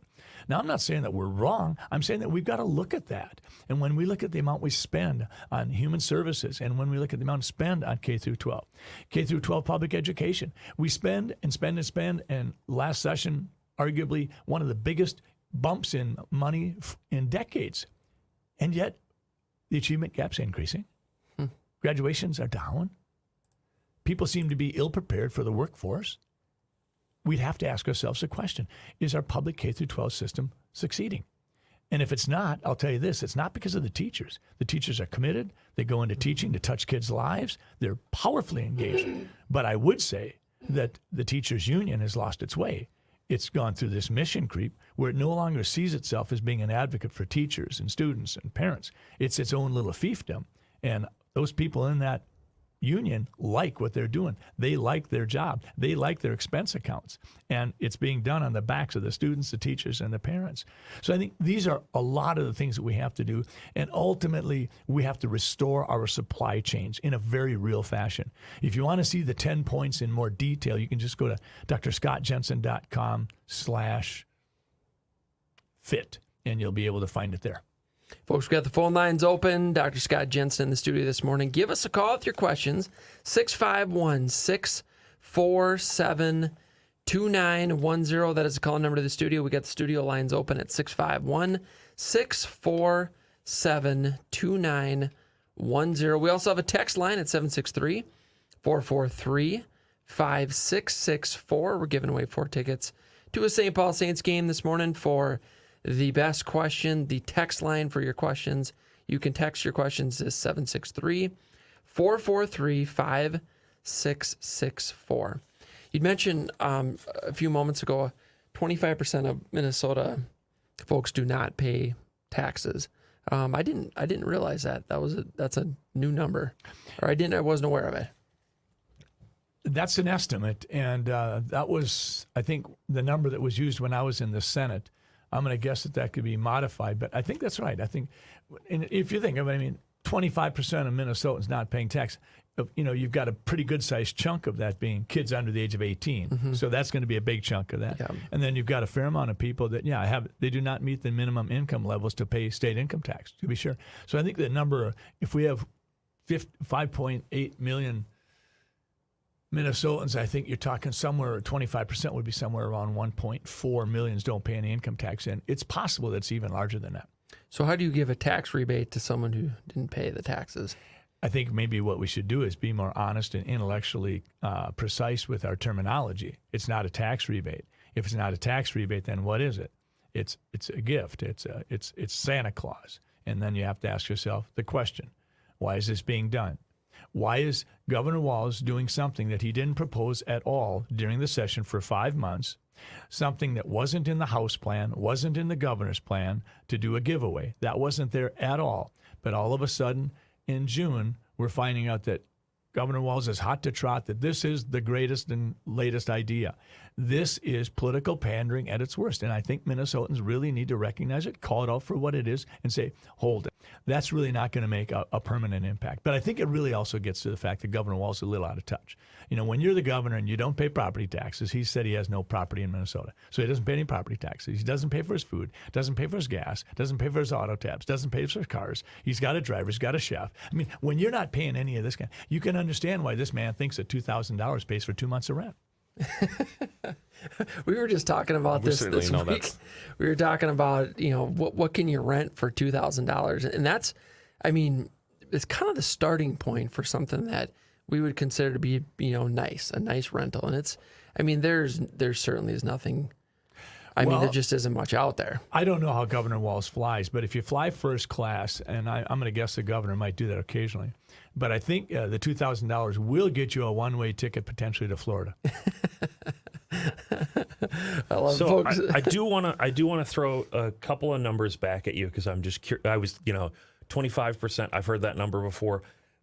Now, I'm not saying that we're wrong. I'm saying that we've got to look at that. And when we look at the amount we spend on human services, and when we look at the amount spent on K through 12, K through 12 public education, we spend and spend and spend. And last session, arguably one of the biggest bumps in money in decades. And yet, the achievement gap's increasing. Graduations are down. People seem to be ill-prepared for the workforce. We'd have to ask ourselves a question. Is our public K-12 system succeeding? And if it's not, I'll tell you this, it's not because of the teachers. The teachers are committed. They go into teaching to touch kids' lives. They're powerfully engaged. But I would say that the teachers' union has lost its way. It's gone through this mission creep where it no longer sees itself as being an advocate for teachers and students and parents. It's its own little fiefdom. And those people in that union like what they're doing. They like their job. They like their expense accounts. And it's being done on the backs of the students, the teachers, and the parents. So I think these are a lot of the things that we have to do. And ultimately, we have to restore our supply chains in a very real fashion. If you want to see the 10 points in more detail, you can just go to drscottjensen.com/fit, and you'll be able to find it there. Folks, we got the phone lines open. Dr. Scott Jensen in the studio this morning. Give us a call with your questions. 651-647-2910. That is the call number to the studio. We got the studio lines open at 651-647-2910. We also have a text line at 763-443-5664. We're giving away 4 tickets to a St. Paul Saints game this morning for the best question. The text line for your questions, you can text your questions is 763-443-5664. You'd mentioned a few moments ago, 25% of Minnesota folks do not pay taxes. I didn't realize that. That's a new number, or I wasn't aware of it. That's an estimate, and that was, I think, the number that was used when I was in the Senate. I'm going to guess that could be modified, but I think that's right. I think, and if you think of it, 25% of Minnesotans not paying tax. You've got a pretty good-sized chunk of that being kids under the age of 18. Mm-hmm. So that's going to be a big chunk of that. Yeah. And then you've got a fair amount of people that, they do not meet the minimum income levels to pay state income tax, to be sure. So I think the number, if we have 5.8 million Minnesotans, I think you're talking somewhere, 25% would be somewhere around 1.4 million don't pay any income tax in. It's possible that's even larger than that. So how do you give a tax rebate to someone who didn't pay the taxes? I think maybe what we should do is be more honest and intellectually precise with our terminology. It's not a tax rebate. If it's not a tax rebate, then what is it? It's a gift. It's Santa Claus. And then you have to ask yourself the question, why is this being done? Why is Governor Walz doing something that he didn't propose at all during the session for 5 months, something that wasn't in the House plan, wasn't in the governor's plan, to do a giveaway? That wasn't there at all. But all of a sudden, in June, we're finding out that Governor Walz is hot to trot, that this is the greatest and latest idea. This is political pandering at its worst. And I think Minnesotans really need to recognize it, call it out for what it is, and say, hold it. That's really not going to make a permanent impact. But I think it really also gets to the fact that Governor Walz is a little out of touch. When you're the governor and you don't pay property taxes, he said he has no property in Minnesota. So he doesn't pay any property taxes. He doesn't pay for his food, doesn't pay for his gas, doesn't pay for his auto tabs, doesn't pay for his cars. He's got a driver, he's got a chef. When you're not paying any of this kind, you can understand why this man thinks that $2,000 pays for 2 months of rent. We were just talking about this week. We were talking about, what can you rent for $2,000? And that's, it's kind of the starting point for something that we would consider to be, a nice rental. And it's, there certainly is nothing. There just isn't much out there. I don't know how Governor Walz flies, but if you fly first class, and I'm going to guess the governor might do that occasionally, but I think the $2,000 will get you a one-way ticket potentially to Florida. I love So folks. I do want to throw a couple of numbers back at you because I'm just curious. I was 25%. I've heard that number before.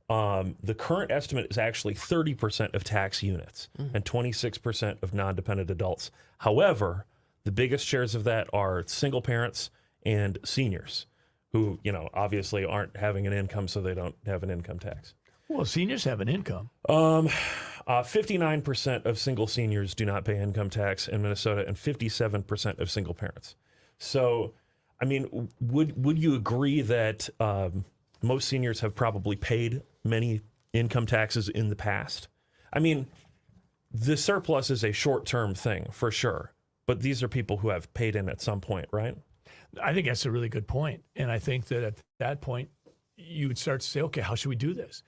The current estimate is actually 30% of tax units and 26% of non-dependent adults. However, the biggest shares of that are single parents and seniors who, obviously aren't having an income, so they don't have an income tax. Well, seniors have an income. 59% of single seniors do not pay income tax in Minnesota, and 57% of single parents. So, I mean, would you agree that most seniors have probably paid many income taxes in the past? I mean, the surplus is a short-term thing for sure, but these are people who have paid in at some point, right? I think that's a really good point. And I think that at that point, you would start to say, okay, how should we do this?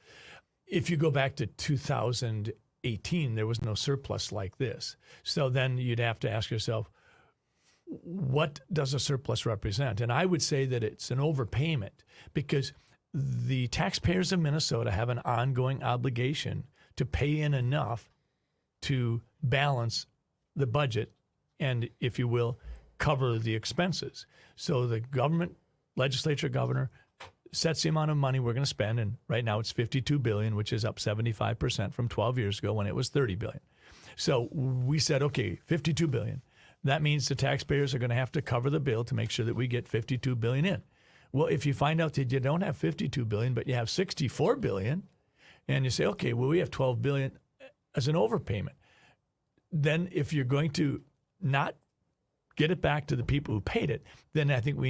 If you go back to 2018, there was no surplus like this. So then you'd have to ask yourself, what does a surplus represent? And I would say that it's an overpayment because the taxpayers of Minnesota have an ongoing obligation to pay in enough to balance the budget and, if you will, cover the expenses. So the government, legislature, governor sets the amount of money we're going to spend, and right now it's $52 billion, which is up 75% from 12 years ago when it was $30 billion. So we said, okay, $52 billion. That means the taxpayers are going to have to cover the bill to make sure that we get $52 billion in. Well, if you find out that you don't have $52 billion, but you have $64 billion, and you say, okay, well, we have $12 billion as an overpayment, then if you're going to not get it back to the people who paid it, then I think we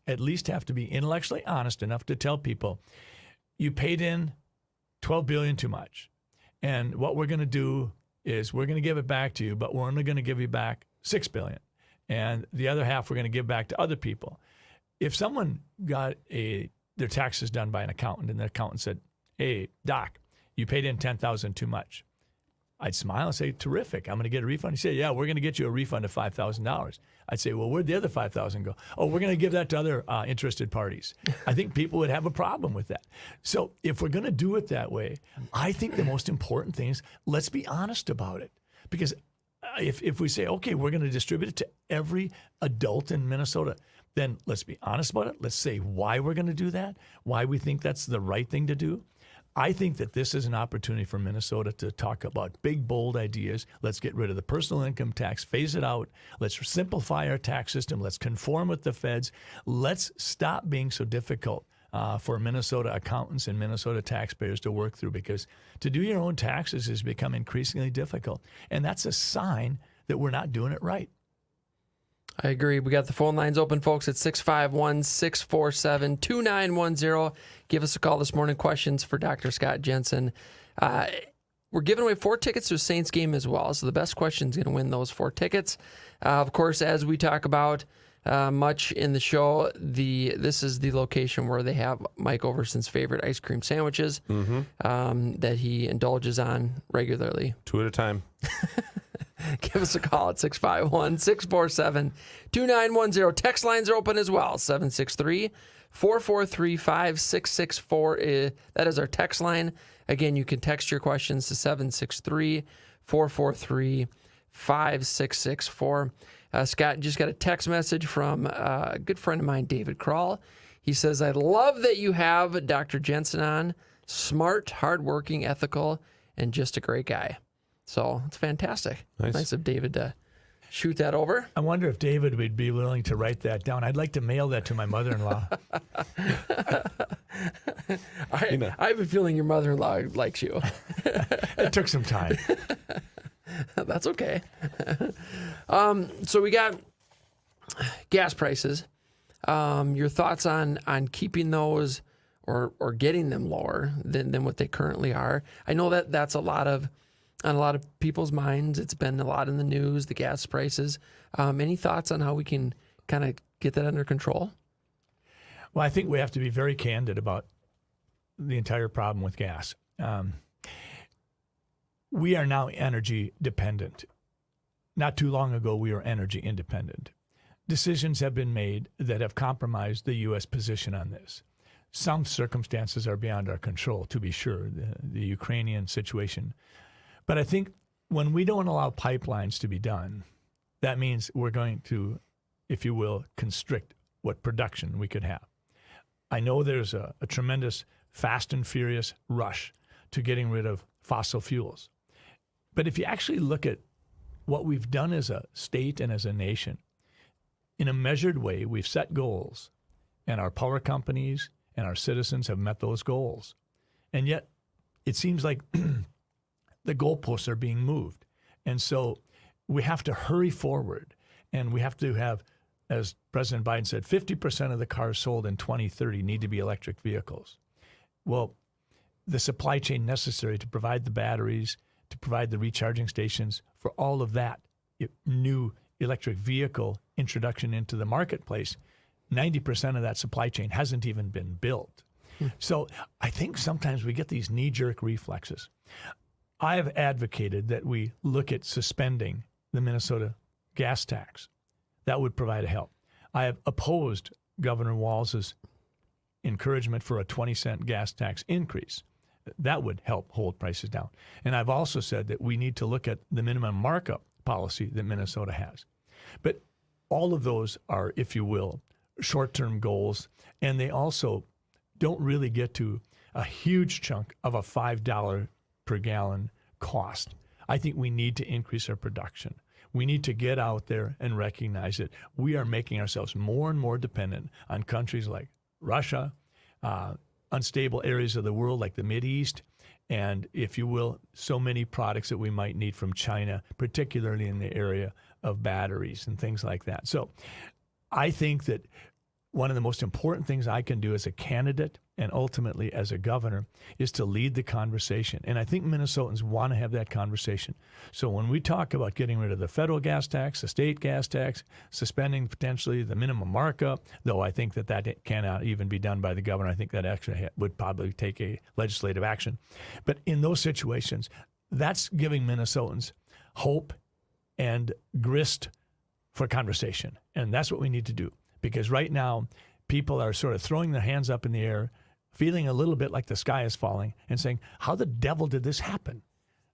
at least have to be intellectually honest enough to tell people, you paid in $12 billion too much. And what we're going to do is we're going to give it back to you, but we're only going to give you back $6 billion. And the other half we're going to give back to other people. If someone got their taxes done by an accountant and the accountant said, hey, Doc, you paid in $10,000 too much, I'd smile and say, terrific, I'm going to get a refund. He'd say, yeah, we're going to get you a refund of $5,000. I'd say, well, where'd the other $5,000 go? Oh, we're going to give that to other interested parties. I think people would have a problem with that. So if we're going to do it that way, I think the most important thing is let's be honest about it. Because if we say, okay, we're going to distribute it to every adult in Minnesota, then let's be honest about it. Let's say why we're going to do that, why we think that's the right thing to do. I think that this is an opportunity for Minnesota to talk about big, bold ideas. Let's get rid of the personal income tax, phase it out. Let's simplify our tax system. Let's conform with the feds. Let's stop being so difficult for Minnesota accountants and Minnesota taxpayers to work through, because to do your own taxes has become increasingly difficult. And that's a sign that we're not doing it right. I agree. We got the phone lines open, folks, at 651-647-2910. Give us a call this morning. Questions for Dr. Scott Jensen. We're giving away 4 tickets to a Saints game as well, so the best question is going to win those 4 tickets. Of course, as we talk about much in the show, this is the location where they have Mike Ouverson's favorite ice cream sandwiches that he indulges on regularly. 2 at a time. Give us a call at 651-647-2910. Text lines are open as well, 763-443-5664. That is our text line. Again, you can text your questions to 763-443-5664. Scott just got a text message from a good friend of mine, David Kroll. He says, I love that you have Dr. Jensen on. Smart, hardworking, ethical, and just a great guy. So it's fantastic. Nice of David to shoot that over. I wonder if David would be willing to write that down. I'd like to mail that to my mother-in-law. I have a feeling your mother-in-law likes you. It took some time. That's okay. So we got gas prices. Your thoughts on keeping those or getting them lower than what they currently are? I know that that's on a lot of people's minds. It's been a lot in the news, the gas prices. Any thoughts on how we can kind of get that under control? Well, I think we have to be very candid about the entire problem with gas. We are now energy dependent. Not too long ago, we were energy independent. Decisions have been made that have compromised the U.S. position on this. Some circumstances are beyond our control, to be sure, the Ukrainian situation. But I think when we don't allow pipelines to be done, that means we're going to, if you will, constrict what production we could have. I know there's a tremendous fast and furious rush to getting rid of fossil fuels. But if you actually look at what we've done as a state and as a nation, in a measured way, we've set goals, and our power companies and our citizens have met those goals. And yet, it seems like the goalposts are being moved. And so we have to hurry forward, and we have to have, as President Biden said, 50% of the cars sold in 2030 need to be electric vehicles. Well, the supply chain necessary to provide the batteries, to provide the recharging stations, for all of that new electric vehicle introduction into the marketplace, 90% of that supply chain hasn't even been built. So I think sometimes we get these knee-jerk reflexes. I have advocated that we look at suspending the Minnesota gas tax. That would provide a help. I have opposed Governor Walz's encouragement for a 20-cent gas tax increase. That would help hold prices down. And I've also said that we need to look at the minimum markup policy that Minnesota has. But all of those are, if you will, short-term goals, and they also don't really get to a huge chunk of a $5 per gallon cost. I think we need to increase our production. We need to get out there and recognize that we are making ourselves more and more dependent on countries like Russia, unstable areas of the world like the Mideast, and, if you will, so many products that we might need from China, particularly in the area of batteries and things like that. So I think that one of the most important things I can do as a candidate and ultimately as a governor is to lead the conversation. And I think Minnesotans want to have that conversation. So when we talk about getting rid of the federal gas tax, the state gas tax, suspending potentially the minimum markup, though I think that cannot even be done by the governor. I think that actually would probably take a legislative action. But in those situations, that's giving Minnesotans hope and grist for conversation. And that's what we need to do. Because right now, people are sort of throwing their hands up in the air, feeling a little bit like the sky is falling, and saying, how the devil did this happen?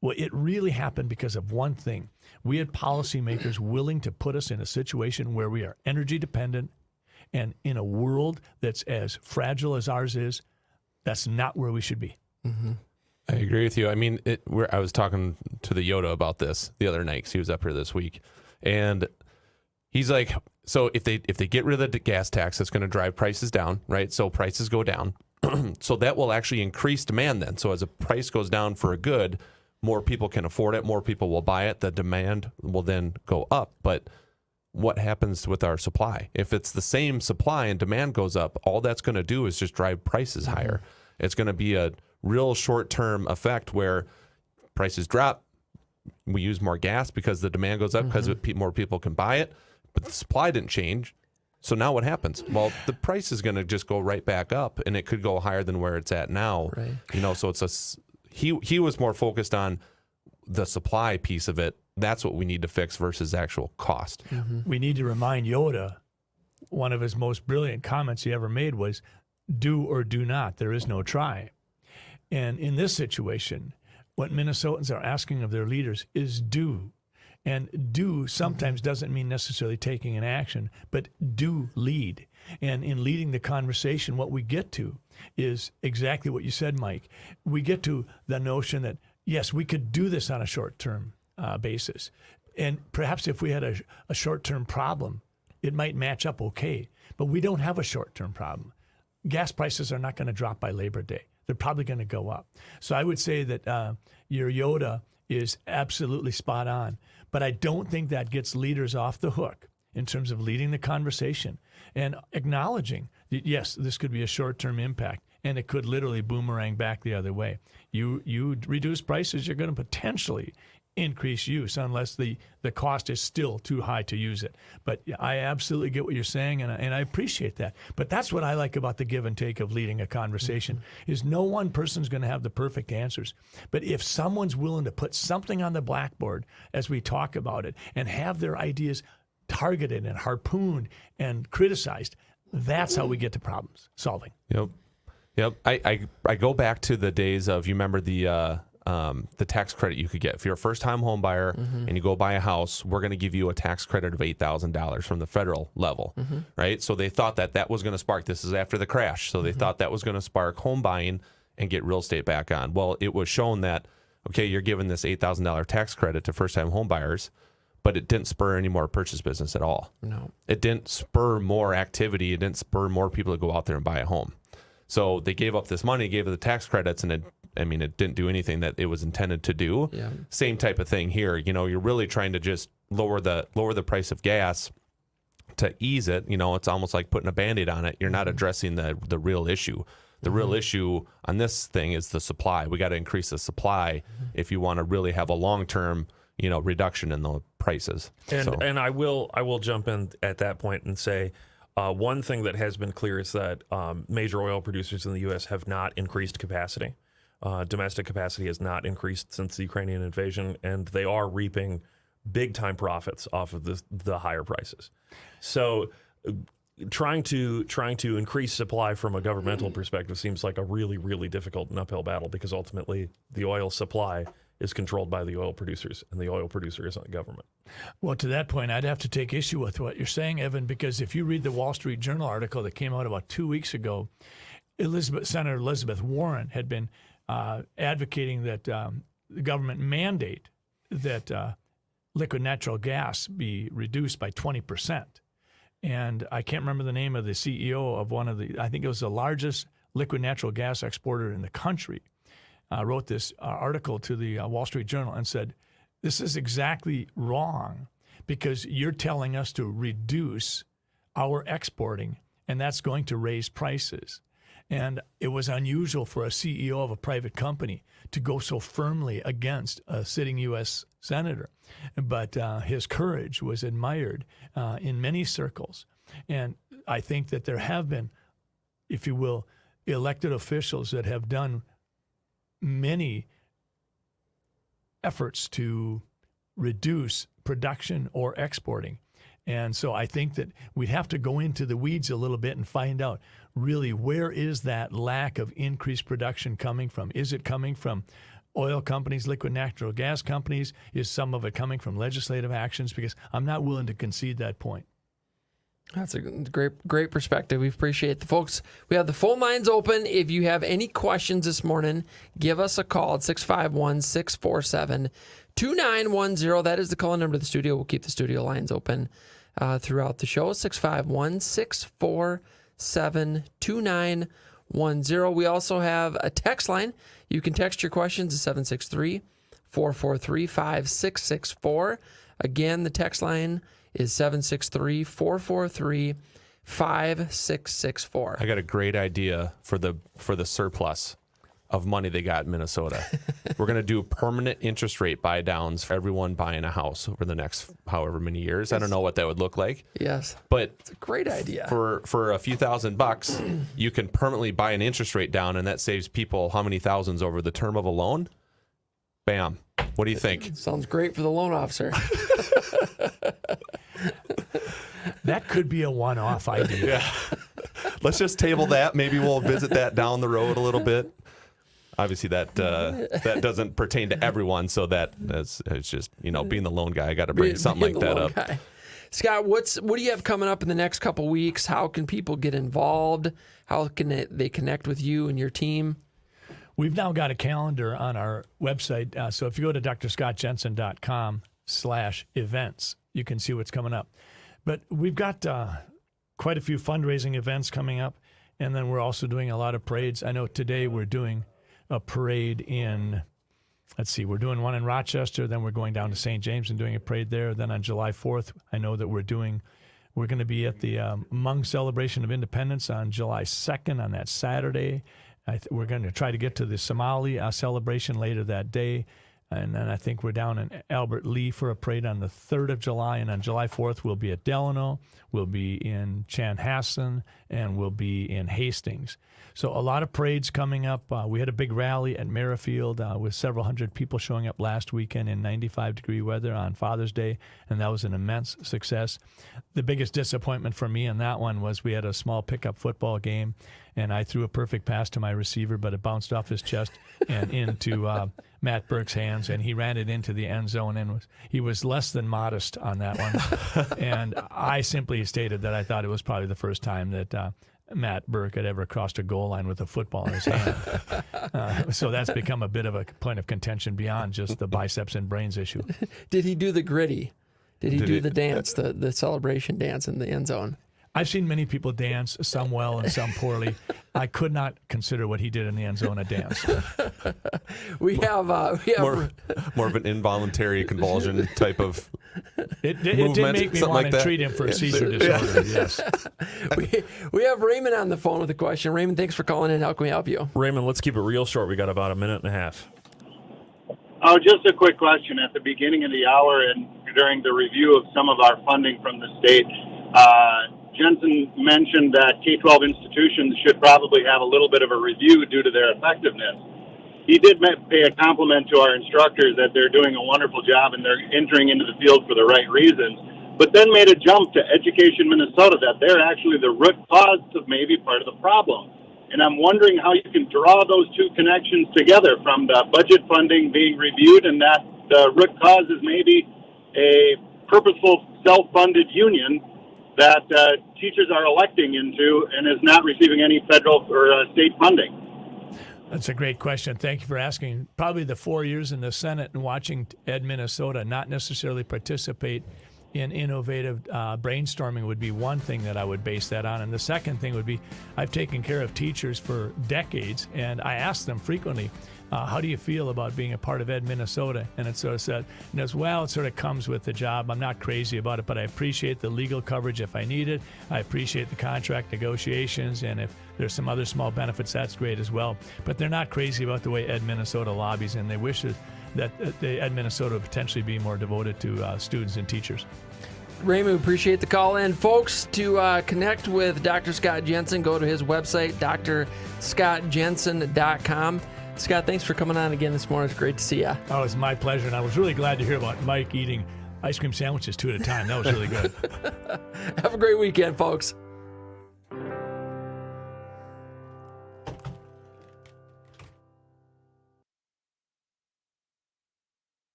Well, it really happened because of one thing. We had policymakers willing to put us in a situation where we are energy dependent, and in a world that's as fragile as ours is, that's not where we should be. Mm-hmm. I agree with you. I mean, I was talking to the Yoda about this the other night because he was up here this week, and he's like, so if they get rid of the gas tax, that's going to drive prices down, right? So prices go down. So that will actually increase demand then. So as a price goes down for a good, more people can afford it, more people will buy it, the demand will then go up. But what happens with our supply? If it's the same supply and demand goes up, all that's going to do is just drive prices higher. It's going to be a real short-term effect where prices drop, we use more gas because the demand goes up because more people can buy it. But the supply didn't change. So now what happens? Well, the price is going to just go right back up, and it could go higher than where it's at now. Right. You know, so he was more focused on the supply piece of it. That's what we need to fix versus actual cost. Mm-hmm. We need to remind Yoda, one of his most brilliant comments he ever made was, do or do not. There is no try. And in this situation, what Minnesotans are asking of their leaders is do. And do sometimes doesn't mean necessarily taking an action, but do lead. And in leading the conversation, what we get to is exactly what you said, Mike. We get to the notion that, yes, we could do this on a short-term basis. And perhaps if we had a short-term problem, it might match up okay. But we don't have a short-term problem. Gas prices are not going to drop by Labor Day. They're probably going to go up. So I would say that your Yoda is absolutely spot on. But I don't think that gets leaders off the hook in terms of leading the conversation and acknowledging that, yes, this could be a short-term impact, and it could literally boomerang back the other way. You reduce prices, you're going to potentially increase use unless the cost is still too high to use it. But I absolutely get what you're saying, and I appreciate that. But that's what I like about the give and take of leading a conversation, is no one person's going to have the perfect answers. But if someone's willing to put something on the blackboard as we talk about it and have their ideas targeted and harpooned and criticized, that's how we get to problem solving. Yep. I go back to the days of, you remember the the tax credit you could get. If you're a first-time home buyer and you go buy a house, we're going to give you a tax credit of $8,000 from the federal level, right? So they thought that was going to spark. This is after the crash. So they thought that was going to spark home buying and get real estate back on. Well, it was shown that, okay, you're giving this $8,000 tax credit to first-time home buyers, but it didn't spur any more purchase business at all. No. It didn't spur more activity. It didn't spur more people to go out there and buy a home. So they gave up this money, gave it the tax credits, and it didn't do anything that it was intended to do. Yeah. Same type of thing here. You're really trying to just lower the price of gas to ease it. It's almost like putting a Band-Aid on it. You're not addressing the real issue. The real issue on this thing is the supply. We got to increase the supply if you want to really have a long-term, reduction in the prices. And I will jump in at that point and say, one thing that has been clear is that major oil producers in the U.S. have not increased capacity. Domestic capacity has not increased since the Ukrainian invasion, and they are reaping big-time profits off of the higher prices. So trying to increase supply from a governmental perspective seems like a really, really difficult and uphill battle, because ultimately the oil supply is controlled by the oil producers, and the oil producer isn't the government. Well, to that point, I'd have to take issue with what you're saying, Evan, because if you read the Wall Street Journal article that came out about 2 weeks ago, Senator Elizabeth Warren had been advocating that the government mandate that liquid natural gas be reduced by 20%. And I can't remember the name of the CEO of I think it was the largest liquid natural gas exporter in the country, wrote this article to the Wall Street Journal and said, this is exactly wrong, because you're telling us to reduce our exporting, and that's going to raise prices. And it was unusual for a CEO of a private company to go so firmly against a sitting U.S. senator. But his courage was admired in many circles. And I think that there have been, if you will, elected officials that have done many efforts to reduce production or exporting. And so I think that we'd have to go into the weeds a little bit and find out really where is that lack of increased production coming from? Is it coming from oil companies, liquid natural gas companies? Is some of it coming from legislative actions? Because I'm not willing to concede that point. That's a great perspective. We appreciate the folks. We have the phone lines open. If you have any questions this morning, give us a call at 651-647-2910. That is the call number to the studio. We'll keep the studio lines open throughout the show. 651-647-2910. We also have a text line. You can text your questions to 763-443-5664. Again, the text line is 763-443-5664. I got a great idea for the surplus of money they got in Minnesota. We're going to do permanent interest rate buy downs for everyone buying a house over the next however many years. I don't know what that would look like. Yes. But it's a great idea. For a few $1,000s, you can permanently buy an interest rate down, and that saves people how many thousands over the term of a loan? Bam. What do you think? Sounds great for the loan officer. That could be a one-off idea. Yeah. Let's just table that. Maybe we'll visit that down the road a little bit. Obviously, that doesn't pertain to everyone, so it's just, being the loan guy, I got to bring something like that up. Guy. Scott, what do you have coming up in the next couple weeks? How can people get involved? How can they connect with you and your team? We've now got a calendar on our website. So if you go to drscottjensen.com/events, you can see what's coming up. But we've got quite a few fundraising events coming up, and then we're also doing a lot of parades. I know today we're doing a parade we're doing one in Rochester, then we're going down to St. James and doing a parade there. Then on July 4th, I know that we're going to be at the Hmong Celebration of Independence on July 2nd on that Saturday. We're going to try to get to the Somali celebration later that day. And then I think we're down in Albert Lee for a parade on the 3rd of July. And on July 4th, we'll be at Delano, we'll be in Chanhassen, and we'll be in Hastings. So a lot of parades coming up. We had a big rally at Merrifield with several hundred people showing up last weekend in 95-degree weather on Father's Day, and that was an immense success. The biggest disappointment for me in that one was we had a small pickup football game, and I threw a perfect pass to my receiver, but it bounced off his chest and into Matt Burke's hands, and he ran it into the end zone, and he was less than modest on that one. And I simply stated that I thought it was probably the first time that Matt Burke had ever crossed a goal line with a football in his hand. So that's become a bit of a point of contention beyond just the biceps and brains issue. Did he do the gritty? Did he do the dance, the celebration dance in the end zone? I've seen many people dance, some well and some poorly. I could not consider what he did in the end zone a dance. We have more of an involuntary convulsion type of It did make me want to treat him for a seizure disorder, yes. We have Raymond on the phone with a question. Raymond, thanks for calling in. How can we help you? Raymond, let's keep it real short. We got about a minute and a half. Oh, just a quick question. At the beginning of the hour and during the review of some of our funding from the state, Jensen mentioned that K-12 institutions should probably have a little bit of a review due to their effectiveness. He did pay a compliment to our instructors that they're doing a wonderful job and they're entering into the field for the right reasons, but then made a jump to Education Minnesota, that they're actually the root cause of maybe part of the problem. And I'm wondering how you can draw those two connections together from the budget funding being reviewed and that the root cause is maybe a purposeful self-funded union that teachers are electing into and is not receiving any federal or state funding. That's a great question. Thank you for asking. Probably the 4 years in the Senate and watching Ed Minnesota not necessarily participate in innovative brainstorming would be one thing that I would base that on. And the second thing would be I've taken care of teachers for decades, and I ask them frequently, how do you feel about being a part of Ed Minnesota? And it sort of said, well, it sort of comes with the job. I'm not crazy about it, but I appreciate the legal coverage if I need it. I appreciate the contract negotiations, and if there's some other small benefits, that's great as well. But they're not crazy about the way Ed Minnesota lobbies, and they wish that the Ed Minnesota would potentially be more devoted to students and teachers. Raymond, appreciate the call in. Folks, to connect with Dr. Scott Jensen, go to his website, drscottjensen.com. Scott, thanks for coming on again this morning. It's great to see you. Oh, it's my pleasure, and I was really glad to hear about Mike eating ice cream sandwiches 2 at a time. That was really good. Have a great weekend, folks.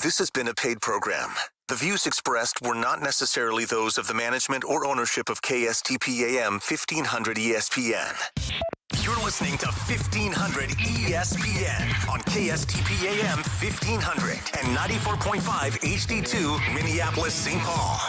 This has been a paid program. The views expressed were not necessarily those of the management or ownership of KSTP-AM 1500 ESPN. You're listening to 1500 ESPN on KSTP-AM 1500 and 94.5 HD2 Minneapolis, St. Paul.